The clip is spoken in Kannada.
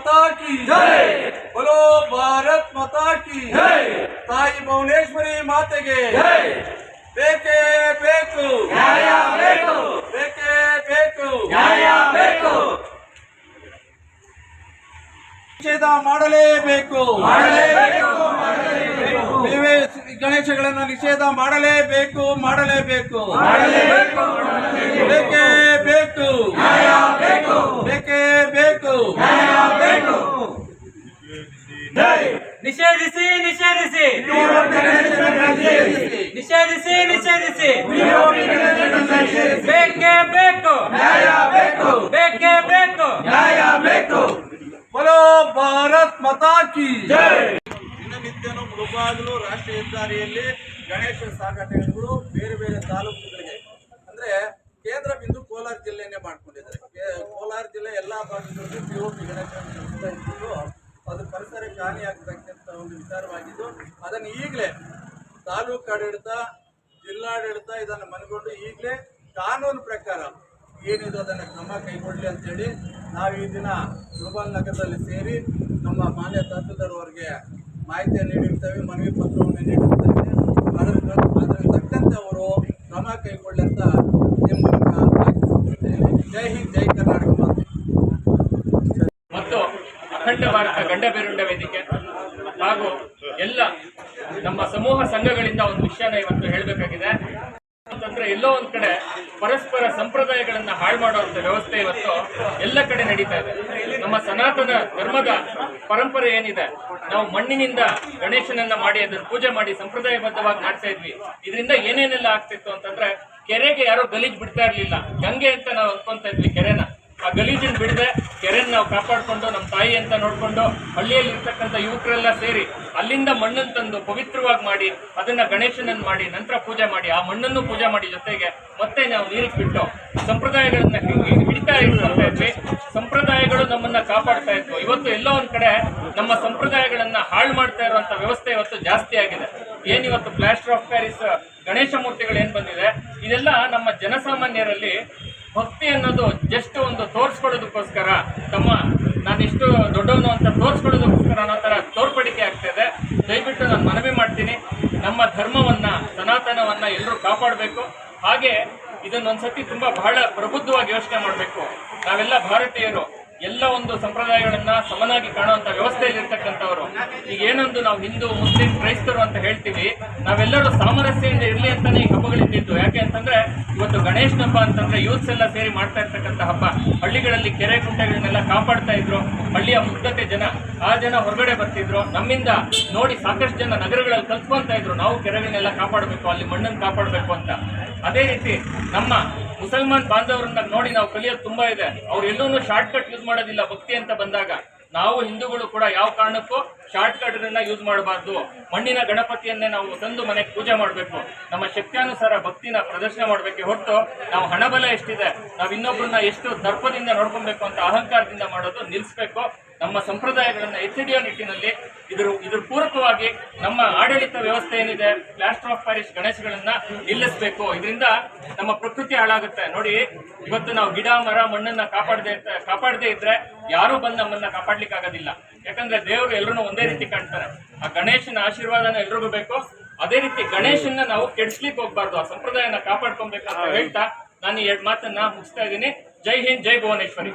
माता की जय। बोलो भारत माता की जय। ताई भुवनेश्वरी मातेಗೆ जय। ಬೇಕೇ ಬೇಕು ನ್ಯಾಯ ಬೇಕು, ಬೇಕೇ ಬೇಕು ನ್ಯಾಯ ಬೇಕು, ನಿಷೇಧ ಮಾಡಲೇಬೇಕು, ಗಣೇಶಗಳನ್ನು ನಿಷೇಧ ಮಾಡಲೇಬೇಕು, ಬೇಕೇ ಬೇಕು ನ್ಯಾಯ ಬೇಕು, ಬೇಕೇ ಬೇಕು ನ್ಯಾಯ ಬೇಕು, ನಿಷೇಧಿಸಿ ನಿಷೇಧಿಸಿ ನಿಷೇಧಿಸಿ ನಿಷೇಧಿಸಿ, ಬೇಕೇ ಬೇಕು ನ್ಯಾಯ ಬೇಕು, ಬೇಕೇ ಬೇಕು ನ್ಯಾಯ ಬೇಕು. बोलो ಭಾರತ್ ಮಾತಾ ಕಿ ಜೈ. ದಿನನಿತ್ಯನೂ ಮುಳುಬಾಗಿಲು ರಾಷ್ಟ್ರೀಯ ಹೆದ್ದಾರಿಯಲ್ಲಿ ಗಣೇಶ ಸಾಗಾಟಗಳು ಬೇರೆ ಬೇರೆ ತಾಲೂಕುಗಳಿಗೆ ಅಂದ್ರೆ ಕೇಂದ್ರ ಬಿಂದು ಕೋಲಾರ ಜಿಲ್ಲೆಯನ್ನೇ ಮಾಡ್ಕೊಂಡಿದ್ದಾರೆ. ಕೋಲಾರ ಜಿಲ್ಲೆ ಎಲ್ಲಾ ಭಾಗಗಳಲ್ಲಿ ಪಿಒಪಿ ಗಣೇಶ ಇದ್ದು ಅದು ಪರಿಸರಕ್ಕೆ ಹಾನಿಯಾಗತಕ್ಕಂಥ ಒಂದು ವಿಚಾರವಾಗಿದ್ದು ಅದನ್ನು ಈಗಲೇ ತಾಲೂಕು ಆಡಳಿತ, ಜಿಲ್ಲಾಡಳಿತ ಇದನ್ನು ಮನಗೊಂಡು ಈಗಲೇ ಕಾನೂನು ಪ್ರಕಾರ ಏನಿದೆ ಅದನ್ನು ಕ್ರಮ ಕೈಗೊಳ್ಳಲಿ ಅಂತೇಳಿ ನಾವು ಈ ದಿನ ಮುಳಬಾಗಿಲು ನಗರದಲ್ಲಿ ಸೇರಿ ನಮ್ಮ ಮಾನ್ಯ ತಹಸೀಲ್ದಾರ್ ಅವರಿಗೆ ಮಾಹಿತಿಯನ್ನು ನೀಡಿರ್ತೇವೆ, ಮನವಿ ಪತ್ರವನ್ನು ನೀಡಿರ್ತೇವೆ. ಅದರ ತಕ್ಕಂತೆ ಅವರು ಕ್ರಮ ಕೈಗೊಳ್ಳಿ ಅಂತ ಈ ಮೂಲಕ ಜೈ ಹಿಂದ್, ಜೈ ಕರ್ನಾಟಕ ಮತ್ತು ಅಖಂಡ ಭಾರತ ಗಂಡ ಬೇರುಂಡ ವೇದಿಕೆ ಹಾಗೂ ಎಲ್ಲ ನಮ್ಮ ಸಮೂಹ ಸಂಘಗಳಿಂದ ಒಂದು ವಿಷಯನ ಇವತ್ತು ಹೇಳಬೇಕಾಗಿದೆ. ಅಂತಂದ್ರೆ ಎಲ್ಲೋ ಒಂದ್ ಕಡೆ ಪರಸ್ಪರ ಸಂಪ್ರದಾಯಗಳನ್ನ ಹಾಳು ಮಾಡುವಂತ ವ್ಯವಸ್ಥೆ ಇವತ್ತು ಎಲ್ಲ ಕಡೆ ನಡೀತಾ ಇದೆ. ನಮ್ಮ ಸನಾತನ ಧರ್ಮದ ಪರಂಪರೆ ಏನಿದೆ, ನಾವು ಮಣ್ಣಿನಿಂದ ಗಣೇಶನನ್ನ ಮಾಡಿ ಅದನ್ನ ಪೂಜೆ ಮಾಡಿ ಸಂಪ್ರದಾಯಬದ್ಧವಾಗಿ ಮಾಡ್ತಾ ಇದ್ವಿ. ಇದರಿಂದ ಏನೇನೆಲ್ಲ ಆಗ್ತಿತ್ತು ಅಂತಂದ್ರೆ, ಕೆರೆಗೆ ಯಾರೋ ಗಲೀಜ್ ಬಿಡ್ತಾ ಇರ್ಲಿಲ್ಲ, ಗಂಗೆ ಅಂತ ನಾವು ಅನ್ಕೊಂತ ಇದ್ವಿ ಕೆರೆನ. ಆ ಗಲೀಜನ್ನು ಬಿಡದೆ ಕೆರೆನ ನಾವು ಕಾಪಾಡಿಕೊಂಡು ನಮ್ಮ ತಾಯಿ ಅಂತ ನೋಡಿಕೊಂಡು ಹಳ್ಳಿಯಲ್ಲಿ ಇರ್ತಕ್ಕಂಥ ಯುವಕರೆಲ್ಲ ಸೇರಿ ಅಲ್ಲಿಂದ ಮಣ್ಣನ್ನು ತಂದು ಪವಿತ್ರವಾಗಿ ಮಾಡಿ ಅದನ್ನ ಗಣೇಶನನ್ನು ಮಾಡಿ ನಂತರ ಪೂಜೆ ಮಾಡಿ ಆ ಮಣ್ಣನ್ನು ಪೂಜೆ ಮಾಡಿ ಜೊತೆಗೆ ಮತ್ತೆ ನಾವು ನೀರಿಗೆ ಬಿಟ್ಟು ಸಂಪ್ರದಾಯಗಳನ್ನ ಹಿಡಿತಾ ಇದ್ವಿ. ಸಂಪ್ರದಾಯಗಳು ನಮ್ಮನ್ನ ಕಾಪಾಡ್ತಾ ಇದ್ವು. ಇವತ್ತು ಎಲ್ಲೋ ಒಂದ್ ಕಡೆ ನಮ್ಮ ಸಂಪ್ರದಾಯಗಳನ್ನ ಹಾಳು ಮಾಡ್ತಾ ಇರುವಂತ ವ್ಯವಸ್ಥೆ ಇವತ್ತು ಜಾಸ್ತಿ ಆಗಿದೆ. ಏನಿವತ್ತು ಪ್ಲಾಸ್ಟರ್ ಆಫ್ ಪ್ಯಾರಿಸ್ ಗಣೇಶ ಮೂರ್ತಿಗಳು ಏನ್ ಬಂದಿದೆ, ಇದೆಲ್ಲ ನಮ್ಮ ಜನಸಾಮಾನ್ಯರಲ್ಲಿ ಭಕ್ತಿ ಅನ್ನೋದು ಜಸ್ಟ್ ಒಂದು ತೋರಿಸ್ಕೊಳ್ಳೋದಕ್ಕೋಸ್ಕರ, ನಾನಿಷ್ಟು ದೊಡ್ಡವನು ಅಂತ ತೋರಿಸ್ಕೊಳ್ಳೋದಕ್ಕೋಸ್ಕರ ಅನ್ನೋ ಥರ ತೋರ್ಪಡಿಕೆ ಆಗ್ತಾಯಿದೆ. ದಯವಿಟ್ಟು ನಾನು ಮನವಿ ಮಾಡ್ತೀನಿ, ನಮ್ಮ ಧರ್ಮವನ್ನ, ಸನಾತನವನ್ನ ಎಲ್ಲರೂ ಕಾಪಾಡಬೇಕು. ಹಾಗೆ ಇದನ್ನೊಂದ್ಸತಿ ಬಹಳ ಪ್ರಬುದ್ಧವಾಗಿ ಯೋಚನೆ ಮಾಡಬೇಕು. ನಾವೆಲ್ಲ ಭಾರತೀಯರು ಎಲ್ಲ ಒಂದು ಸಂಪ್ರದಾಯಗಳನ್ನ ಸಮನಾಗಿ ಕಾಣುವಂತ ವ್ಯವಸ್ಥೆಯಲ್ಲಿ ಇರ್ತಕ್ಕಂಥವ್ರು. ಈಗ ಏನೊಂದು ನಾವು ಹಿಂದೂ, ಮುಸ್ಲಿಂ, ಕ್ರೈಸ್ತರು ಅಂತ ಹೇಳ್ತೀವಿ, ನಾವೆಲ್ಲರೂ ಸಾಮರಸ್ಯದಿಂದ ಇರಲಿ ಅಂತಾನೆ ಈ ಹಬ್ಬಗಳಿದ್ದು. ಯಾಕೆ ಅಂತಂದ್ರೆ ಇವತ್ತು ಗಣೇಶನ ಹಬ್ಬ ಅಂತಂದ್ರೆ ಯೂತ್ಸ್ ಎಲ್ಲ ಸೇರಿ ಮಾಡ್ತಾ ಇರ್ತಕ್ಕಂಥ ಹಬ್ಬ. ಹಳ್ಳಿಗಳಲ್ಲಿ ಕೆರೆ ಕುಂಟೆಗಳನ್ನೆಲ್ಲ ಕಾಪಾಡ್ತಾ ಇದ್ರು, ಹಳ್ಳಿಯ ಮುಗ್ಧತೆ ಜನ, ಆ ಜನ ಹೊರಗಡೆ ಬರ್ತಿದ್ರು. ನಮ್ಮಿಂದ ನೋಡಿ ಸಾಕಷ್ಟು ಜನ ನಗರಗಳಲ್ಲಿ ಕಲ್ತ್ಕೊಂತ ಇದ್ರು, ನಾವು ಕೆರೆಗಳನ್ನೆಲ್ಲ ಕಾಪಾಡಬೇಕು, ಅಲ್ಲಿ ಮಣ್ಣನ್ನು ಕಾಪಾಡಬೇಕು ಅಂತ. ಅದೇ ರೀತಿ ನಮ್ಮ ಮುಸಲ್ಮಾನ್ ಬಾಂಧವರನ್ನ ನೋಡಿ ನಾವು ಕಲಿಯೋದು ತುಂಬಾ ಇದೆ. ಅವ್ರು ಎಲ್ಲೂ ಶಾರ್ಟ್ ಕಟ್ ಯೂಸ್ ಮಾಡೋದಿಲ್ಲ. ಭಕ್ತಿ ಅಂತ ಬಂದಾಗ ನಾವು ಹಿಂದೂಗಳು ಕೂಡ ಯಾವ ಕಾರಣಕ್ಕೂ ಶಾರ್ಟ್ ಕಟ್ ಯೂಸ್ ಮಾಡಬಾರ್ದು. ಮಣ್ಣಿನ ಗಣಪತಿಯನ್ನೇ ನಾವು ತಂದು ಮನೆಗೆ ಪೂಜೆ ಮಾಡಬೇಕು. ನಮ್ಮ ಶಕ್ತಿಯಾನುಸಾರ ಭಕ್ತಿನ ಪ್ರದರ್ಶನ ಮಾಡಬೇಕೆ ಹೊರತು ನಾವು ಹಣಬಲ ಎಷ್ಟಿದೆ, ನಾವು ಇನ್ನೊಬ್ಬರನ್ನ ಎಷ್ಟು ದರ್ಪದಿಂದ ನೋಡ್ಕೊಬೇಕು ಅಂತ ಅಹಂಕಾರದಿಂದ ಮಾಡೋದು ನಿಲ್ಲಿಸಬೇಕು. ನಮ್ಮ ಸಂಪ್ರದಾಯಗಳನ್ನ ಎತ್ತಿಡಿಯೋ ನಿಟ್ಟಿನಲ್ಲಿ ಇದ್ರ ಪೂರಕವಾಗಿ ನಮ್ಮ ಆಡಳಿತ ವ್ಯವಸ್ಥೆ ಏನಿದೆ, ಪ್ಲಾಸ್ಟರ್ ಆಫ್ ಪ್ಯಾರಿಸ್ ಗಣೇಶಗಳನ್ನ ನಿಲ್ಲಿಸಬೇಕು. ಇದರಿಂದ ನಮ್ಮ ಪ್ರಕೃತಿ ಹಾಳಾಗುತ್ತೆ. ನೋಡಿ, ಇವತ್ತು ನಾವು ಗಿಡ ಮರ ಮಣ್ಣನ್ನ ಕಾಪಾಡದೇ ಇದ್ರೆ ಯಾರೂ ಬಂದು ನಮ್ಮನ್ನ ಕಾಪಾಡ್ಲಿಕ್ಕೆ ಆಗೋದಿಲ್ಲ. ಯಾಕಂದ್ರೆ ದೇವರು ಎಲ್ಲರೂ ಒಂದೇ ರೀತಿ ಕಾಣ್ತಾರೆ. ಆ ಗಣೇಶನ ಆಶೀರ್ವಾದನ ಎಲ್ರಿಗೂ ಬೇಕು. ಅದೇ ರೀತಿ ಗಣೇಶನ್ನ ನಾವು ಕೆಡಿಸ್ಲಿಕ್ಕೆ ಹೋಗ್ಬಾರ್ದು, ಆ ಸಂಪ್ರದಾಯನ ಕಾಪಾಡ್ಕೊಬೇಕು ಅಂತ ಹೇಳ್ತಾ ನಾನು ಈ 2 ಮಾತನ್ನ ಮುಗಿಸ್ತಾ ಇದ್ದೀನಿ. ಜೈ ಹಿಂದ್, ಜೈ ಭುವನೇಶ್ವರಿ.